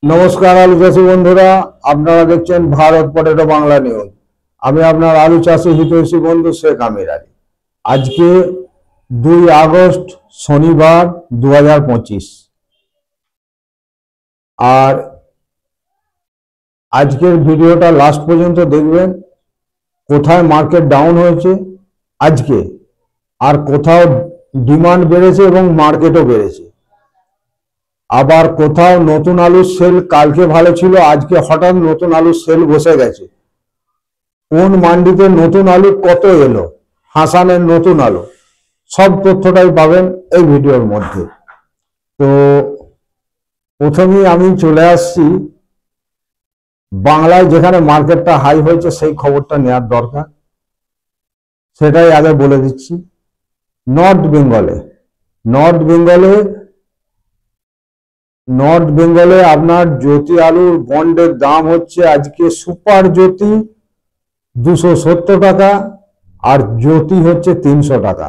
নমস্কার আলু চাষী বন্ধুরা, আপনারা দেখছেন ভারত পটেটো বাংলা নিউজ। আমি আপনার আলু চাষী হিতৈষী বন্ধু শেখ আমির আলী। আজকে 2 আগস্ট শনিবার 2025। আর আজকের ভিডিওটা লাস্ট পর্যন্ত দেখবেন। কোথায় মার্কেট ডাউন হয়েছে আজকে, আর কোথাও ডিমান্ড বেড়েছে এবং মার্কেটও বেড়েছে। আবার কোথাও নতুন আলুর সেল কালকে ভালো ছিল, আজকে হঠাৎ নতুন আলুর সেল বসে গেছে। কোন মান্ডিতে নতুন আলু কত এলো, হাসানের নতুন আলু, সব তথ্যটাই পাবেন এই ভিডিওর মধ্যে। তো প্রথমেই আমি চলে আসছি বাংলায়, যেখানে মার্কেটটা হাই হয়েছে সেই খবরটা নেওয়ার দরকার, সেটাই আগে বলে দিচ্ছি। নর্থ বেঙ্গলে আপনার জ্যোতি আলুর বন্ডের দাম হচ্ছে আজকে সুপার জ্যোতি 270 টাকা, আর জ্যোতি হচ্ছে 300 টাকা।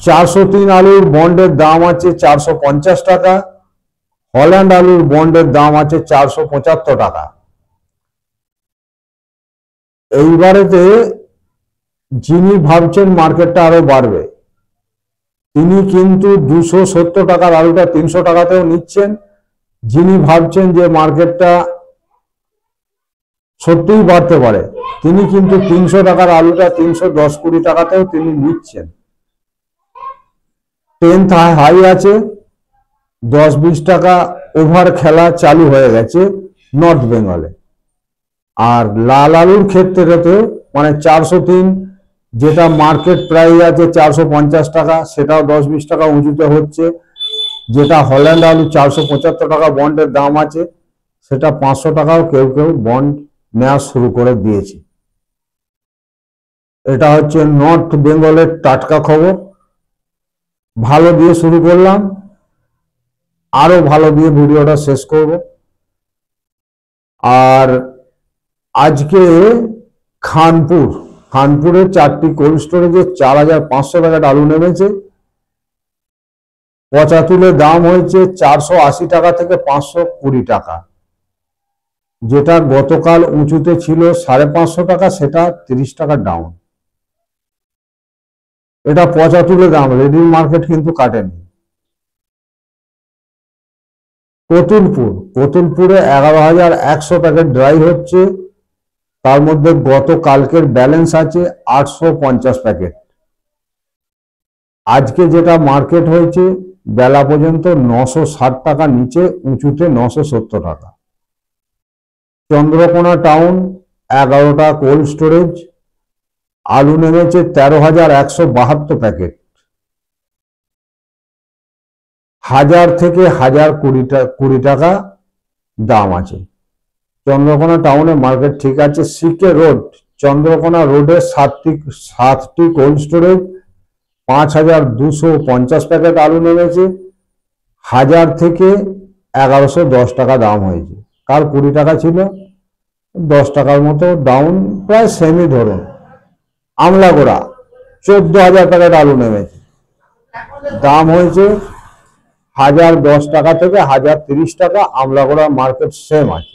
403 আলুর বন্ডের দাম আছে 450 টাকা, হল্যান্ড আলুর বন্ডের দাম আছে 475 টাকা। এইবারেতে যিনি ভাবছেন মার্কেটটা আরো বাড়বে, তিনি কিন্তু 270 টাকার আলুটা 300 টাকাতেও নিচ্ছেন। যিনি ভাবছেন যে মার্কেটটা সত্যিই বাড়তে পারে, তিনি কিন্তু 300 টাকার আলুটা 310-20 টাকাতেও তিনি নিচ্ছেন। 10th হাই আছে, 10-20 টাকা ওভার খেলা চালু হয়ে গেছে নর্থ বেঙ্গলে। আর লাল আলুর ক্ষেত্রেতে মানে 403, যেটা মার্কেট প্রাইস আছে 450 টাকা, সেটাও 10-20 টাকা উঁচুতে হচ্ছে। যেটা হল্যান্ড আলু 475 টাকা বন্ডের দাম আছে, সেটা 500 টাকাও কেউ কেউ বন্ড নেওয়া শুরু করে দিয়েছে। এটা হচ্ছে নর্থ বেঙ্গলের টাটকা খবর। ভালো দিয়ে শুরু করলাম, আরো ভালো দিয়ে ভিডিওটা শেষ করব। আর আজকে খানপুরে 4টি কোল্ড স্টোরেজে 4500 টাকার আলু নেমেছে। পচা তুলে দাম হয়েছে 480 টাকা থেকে 520 টাকা। যেটা গতকাল উঁচুতে ছিল 550 টাকা, সেটা 30 টাকা ডাউন। এটা পচা তুলে দাম, রেডি মার্কেট কিন্তু কাটেনি। কতুলপুরে 11,100 প্যাকেট ড্রাই হচ্ছে, তার মধ্যে গতকালকের ব্যালেন্স আছে 850 প্যাকেট। আজকে যেটা মার্কেট হয়েছে বেলা পর্যন্ত 960 টাকা নিচে, উঁচুতে 970 টাকা। চন্দ্রকোনা টাউন 11টা কোল্ড স্টোরেজ, আলু নেমেছে 13,172 প্যাকেট। 1000 থেকে 1020 টাকা দাম আছে। চন্দ্রকোনা টাউনে মার্কেট ঠিক আছে। সিকে রোড, চন্দ্রকোনা রোডে 7টি কোল্ড স্টোরেজ, 5,250 প্যাকেট আলু নেমেছে। 1000 থেকে 1110 টাকা দাম হয়েছে। কাল 20 টাকা ছিল, 10 টাকার মতো ডাউন, প্রায় সেমি ধরুন। আমলাগোড়া 14,000 প্যাকেট আলু নেমেছে, দাম হয়েছে 1010 টাকা থেকে 1030 টাকা। আমলাগোড়া মার্কেট সেম আছে।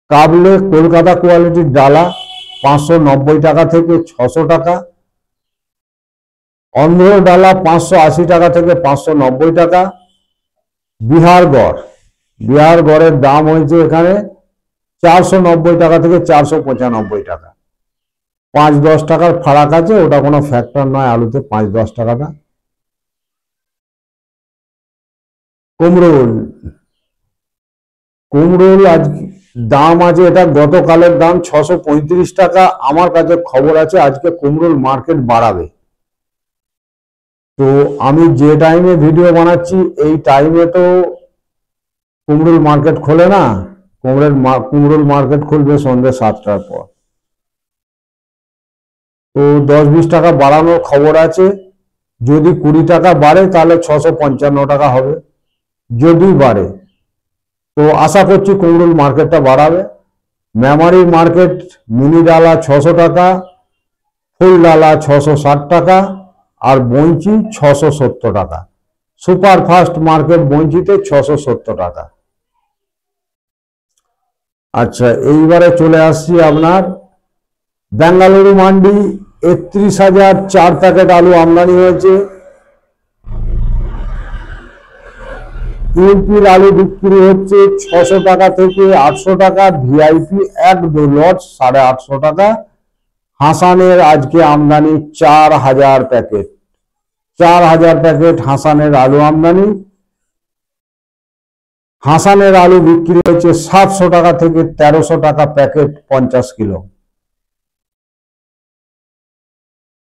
কাবলে কলকাতা কোয়ালিটির ডালা 590 টাকা থেকে 600 টাকা। অন্ধ্র ডালা 580 টাকা থেকে 590 টাকা। বিহারগড়ের দাম হয়েছে এখানে 490 টাকা থেকে 495 টাকা। 5-10 টাকার ফারাক আছে, ওটা কোনো ফ্যাক্টর নয় আলুতে, 5-10 টাকাটা। কুমড়োল আজ দাম আছে, এটা গতকালের দাম 635 টাকা। আমার কাছে খবর আছে আজকে কুমড়োল মার্কেট বাড়াবে। তো আমি যে টাইমে ভিডিও বানাচ্ছি এই টাইমে তো কুমড়োল মার্কেট খোলে না। কুমড়োল মার্কেট খুলবে সন্ধ্যে 7টার পর। তো 10-20 টাকা বাড়ানোর খবর আছে। যদি 20 টাকা বাড়ে তাহলে 655 টাকা হবে, যদি বাড়ে। তো আশা করছি কুমড়োল মার্কেটটা বাড়াবে। মেমারি মার্কেট মিনি ডালা 600 টাকা, ফুল ডালা 660 টাকা, আর বঞ্চি 670 টাকা। সুপারফাস্ট মার্কেট বঞ্চিতে 670 টাকা। আচ্ছা, এইবারে চলে আসছি আপনার বেঙ্গালুরু মান্ডি। 31,004 প্যাকেট আলু আমদানি হয়েছে। ইউপির আলু বিক্রি হচ্ছে 600 টাকা থেকে 800 টাকা, ভিআইপি 1-2 লট 850 টাকা। হাসানের আজকে আমদানি 4000 প্যাকেট, 4000 প্যাকেট হাসানের আলু আমদানি। হাসানের আলু বিক্রি হচ্ছে 700 টাকা থেকে 1300 টাকা প্যাকেট 50 কিলো।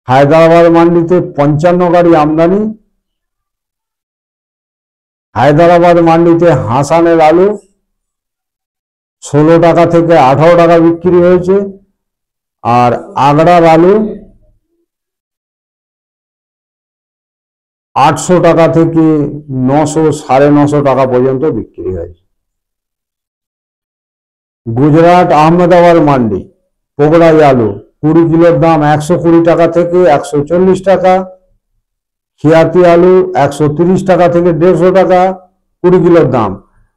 হায়দ্রাবাদ মান্ডিতে 55 গাড়ি আমদানি। হায়দ্রাবাদ মান্ডিতে হাসানের আলু 16 টাকা থেকে 18 টাকা বিক্রি হয়েছে। আর আগ্রার আলু 800 টাকা থেকে 900, 950 টাকা পর্যন্ত বিক্রি হয়েছে। গুজরাট আহমেদাবাদ মান্ডি পোগড়াই আলু 20 কিলোর দাম 120 টাকা থেকে 140 টাকা। খিয়াতি আলু 130 টাকা থেকে 150 টাকা 20 কিলোর দাম।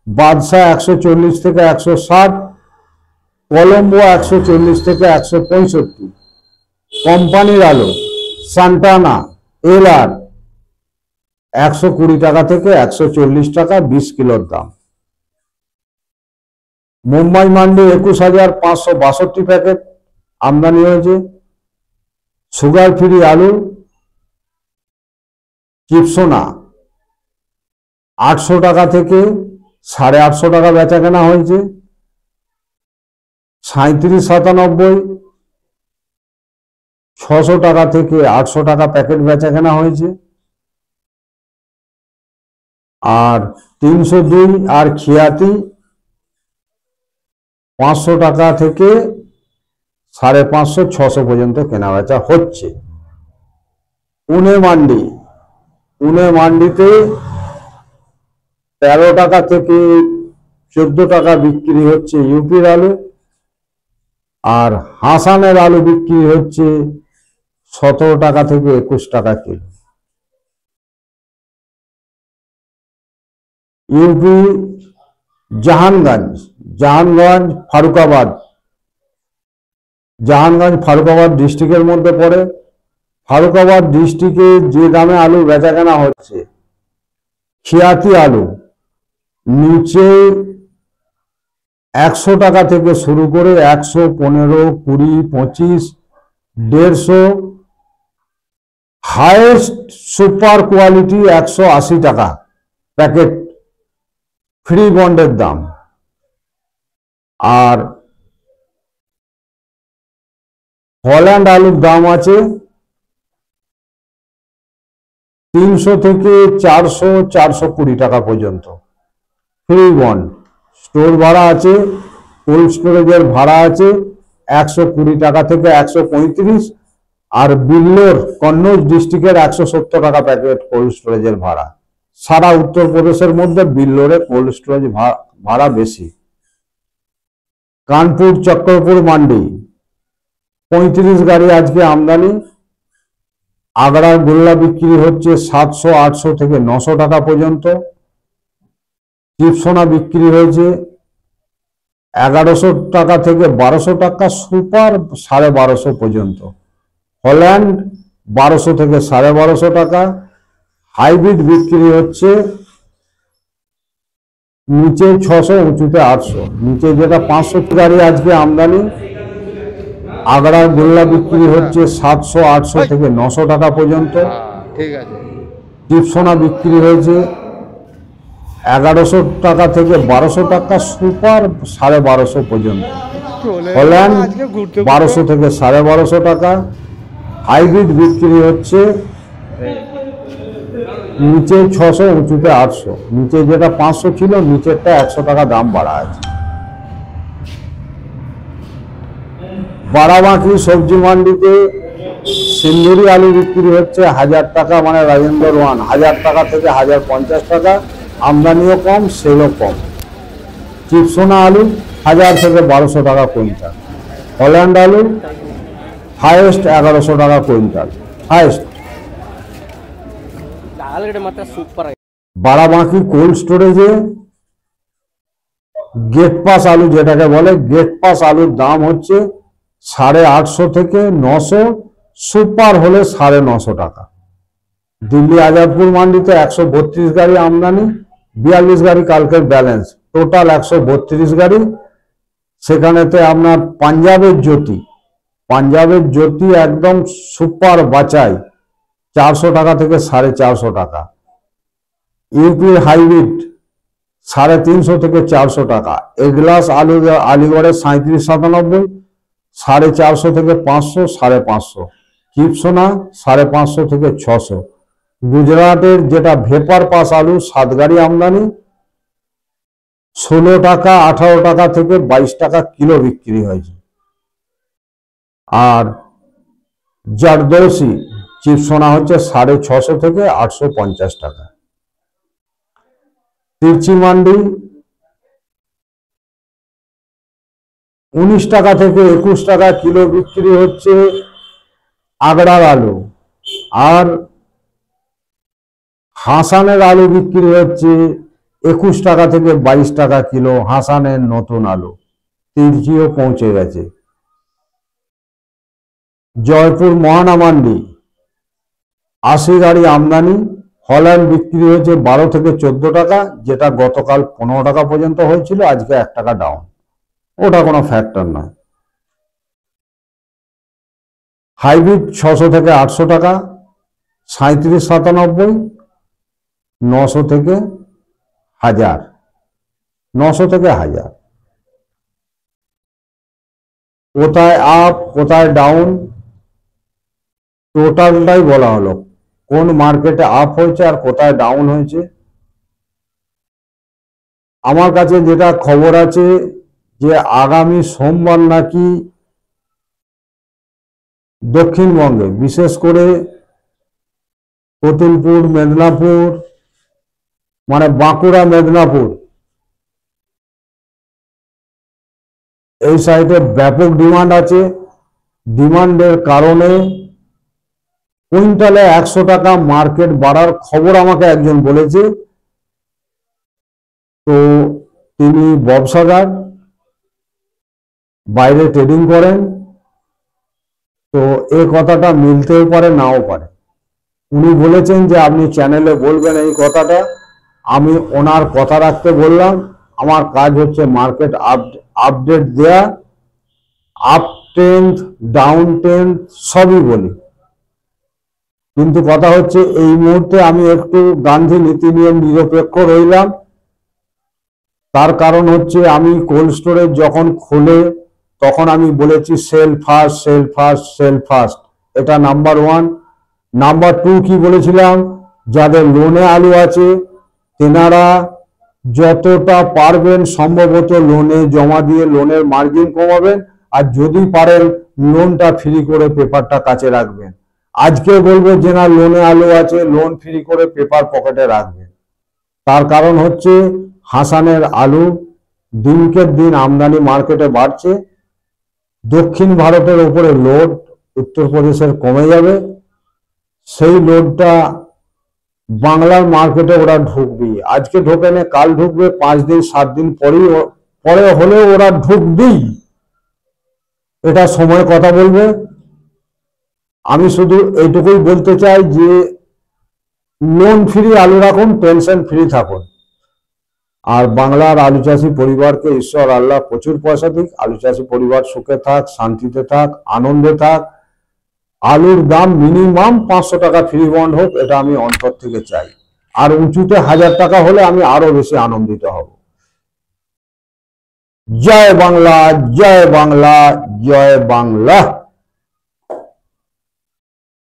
বাদশাহ 140 থেকে 160। কলম্বো 140 থেকে 165। কোম্পানির আলু সান্টানা এলআর 120 টাকা থেকে 140 টাকা 20 কিলোর দাম। মুম্বাই মান্ডি 21,562 প্যাকেট আমদানি হয়েছে। সুগার ফ্রি আলু চিপসোনা 800 টাকা থেকে 850 টাকা বেচা কেনা হয়েছে। 3797 600 টাকা থেকে 800 টাকা প্যাকেট বেচা কেনা হয়েছে। আর 302 আর খিয়াতি 500 টাকা থেকে 550, 600 পর্যন্ত কেনা বেচা হচ্ছে। পুনে মান্ডিতে 13 টাকা থেকে 14 টাকা বিক্রি হচ্ছে ইউপির আলু। আর হাসানের আলু বিক্রি হচ্ছে 17 টাকা থেকে 21 টাকা কিলো। ইউপি জাহানগঞ্জ ফারুকাবাদ ডিস্ট্রিক্টের মধ্যে পড়ে। ফারুকাবাদ ডিস্ট্রিক্টে যে দামে আলু বেচা কেনা হচ্ছে, খিয়াতি আলু নিচে 100 টাকা থেকে শুরু করে 115, 20, 25, 150, হাইয়েস্ট সুপার কোয়ালিটি 180 টাকা প্যাকেট ফ্রি বন্ডের দাম। আর হল্যান্ড আলুর দাম আছে 300 থেকে 400, 420 টাকা পর্যন্ত ফ্রি বন্ড। স্টোর ভাড়া আছে, কোল্ড স্টোরেজের ভাড়া আছে 120 টাকা থেকে 135। আর বিল্লোর কন্নৌজ ডিস্ট্রিক্টের 170 টাকা প্যাকেট কোল্ড স্টোরেজের ভাড়া। সারা উত্তরপ্রদেশের মধ্যে বিল্লোরে কোল্ড স্টোরেজ ভাড়া বেশি। কানপুর চক্রপুর মান্ডি 35 গাড়ি আজকে আমদানি। আগ্রার গোল্লা বিক্রি হচ্ছে 700, 800 থেকে 900 টাকা পর্যন্ত। চিপসোনা বিক্রি হয়েছে 1100 টাকা থেকে 1200 টাকা, সুপার 1250 পর্যন্ত। হল্যান্ড 1200 থেকে 1250 টাকা। হাইব্রিড বিক্রি হচ্ছে নিচে 600, উঁচুতে 800। নিচে যেটা 500 গাড়ি আজকে আমদানি। আগ্রার গোল্লা বিক্রি হচ্ছে 700, 800 থেকে 900 টাকা পর্যন্ত। ঠিক আছে। চিপসোনা বিক্রি হয়েছে 1100 টাকা থেকে 1200 টাকা, সুপার 1250 পর্যন্ত। হল্যান্ড 1200 থেকে 1250 টাকা। হাইব্রিড বিক্রি হচ্ছে নিচে 600, উঁচুতে 800। নিচে যেটা 500 ছিল, নিচেরটা 100 টাকা দাম বাড়া আছে। বারাবাঁকি সবজি মান্ডিতে সিন্দুরি আলু বিক্রি হচ্ছে 1000 টাকা, মানে রাজেন্দ্র 1000 টাকা থেকে 1050 টাকা। আমদানিও কম, সেলও কম। চিপসোনা আলু 1000 থেকে 1200 টাকা কুইন্টাল। হল্যান্ড আলু হাইয়েস্ট 1100 টাকা কুইন্টাল, হাইয়েস্ট। ಆಲೂಗಡ್ಡೆ ಮಾತ್ರ ಸೂಪರ್ বারাবাঁকি কোল্ড স্টোরেজে গেট পাস আলু, যেটাকে বলে গেট পাস আলুর দাম হচ্ছে 850 থেকে 900, সুপার হলে 950 টাকা। দিল্লি আজাদপুর মান্ডিতে 132 গাড়ি আমদানি, 42 গাড়ি কালকের ব্যালেন্স, টোটাল 132 গাড়ি। সেখানেতে আপনার পাঞ্জাবের জ্যোতি একদম সুপার বাঁচাই 400 টাকা থেকে 450 টাকা। ইউপির হাইব্রিড 350 থেকে 400 টাকা। এগলাস আলু আলিগড়ের 3797, 450 থেকে 500, 550। চিপসোনা 550 থেকে 600। গুজরাটের যেটা ভেপার পাস আলু 7 গাড়ি আমদানি, 16 টাকা 18 টাকা থেকে 22 টাকা কিলো বিক্রি হয়েছে। আর জারদৌসি চিপসোনা হচ্ছে 650 থেকে 850 টাকা। তিরচি মান্ডি 19 টাকা থেকে 21 টাকা কিলো বিক্রি হচ্ছে আগড়ার আলু। আর হাসানের আলু বিক্রি হচ্ছে 21 টাকা থেকে 22 টাকা কিলো। হাসানের নতুন আলু তিরচিও পৌঁছে গেছে। জয়পুর মহানা মান্ডি 80 গাড়ি আমদানি, হল্যান্ড বিক্রি হয়েছে 12 থেকে 14 টাকা, যেটা গতকাল 15 টাকা পর্যন্ত হয়েছিল, আজকে 1 টাকা ডাউন, ওটা কোনো ফ্যাক্টর নয়। হাইব্রিড 600 থেকে 800 টাকা, 3797, 900 থেকে 1000, 900 থেকে 1000। কোথায় আপ কোথায় ডাউন টোটালটাই বলা হলো, কোন মার্কেটে আপ হয়েছে আর কোথায় ডাউন হয়েছে। আমার কাছে যেটা খবর আছে যে আগামী সোমবার নাকি দক্ষিণবঙ্গে, বিশেষ করে কতুলপুর, মেদিনীপুর, মানে বাঁকুড়া, মেদিনীপুর এই সাইডে ব্যাপক ডিমান্ড আছে। ডিমান্ডের কারণে কুইন্টালে 100 টাকা মার্কেট বাড়ার খবর আমাকে একজন বলেছে। তো তিনি ব্যবসাদার, বাইরে ট্রেডিং করেন, তো এই কথাটা মিলতেও পারে নাও পারে। উনি বলেছেন যে আপনি চ্যানেলে বলবেন এই কথাটা, আমি ওনার কথা রাখতে বললাম। আমার কাজ হচ্ছে মার্কেট আপডেট দেয়া, আপ ট্রেন্ড ডাউন ট্রেন্ড সবই বলি। কিন্তু কথা হচ্ছে এই মুহূর্তে আমি একটু গান্ধী নীতি নিয়ে নিরপেক্ষ রইলাম। তার কারণ হচ্ছে আমি কোল্ড স্টোরেজ যখন খোলে তখন আমি বলেছি sell first, sell first, sell first, এটা নাম্বার 1। নাম্বার 2 কি বলেছিলাম, যাদের লোনে আলু আছে তেনারা যতটা পারবেন সম্ভবত লোনে জমা দিয়ে লোনের মার্জিন কমাবেন, আর যদি পারেন লোনটা ফ্রি করে পেপারটা কাছে রাখবেন। আজকে বলবো যে না লোনে আলু আছে, লোন ফ্রি করে পেপার পকেটে রাখবেন। তার কারণ হচ্ছে হাসানের আলু দিনকে দিন আমদানি মার্কেটে বাড়ছে। দক্ষিণ ভারতের উপরে লোড উত্তরপ্রদেশের কমে যাবে, সেই লোডটা বাংলার মার্কেটে ওরা ঢুকবে। আজকে ঢোকে না, কাল ঢুকবে, 5 দিন 7 দিন পরে হলেও ওরা ঢুকবেই। এটা সময় কথা বলবে। আমি শুধু এইটুকুই বলতে চাই যে লোন ফ্রি আলু রাখুন, টেনশন ফ্রি থাকুন। আর বাংলার আলু চাষী পরিবারকে ঈশ্বর আল্লাহ প্রচুর পয়সা দিক, আলু চাষী পরিবার সুখে থাক, শান্তিতে থাক, আনন্দে থাক। আলুর দাম মিনিমাম 500 টাকা ফ্রি বন্ড হোক, এটা আমি অন্তর থেকে চাই। আর উঁচুতে 1000 টাকা হলে আমি আরো বেশি আনন্দিত হব। জয় বাংলা, জয় বাংলা, জয় বাংলা।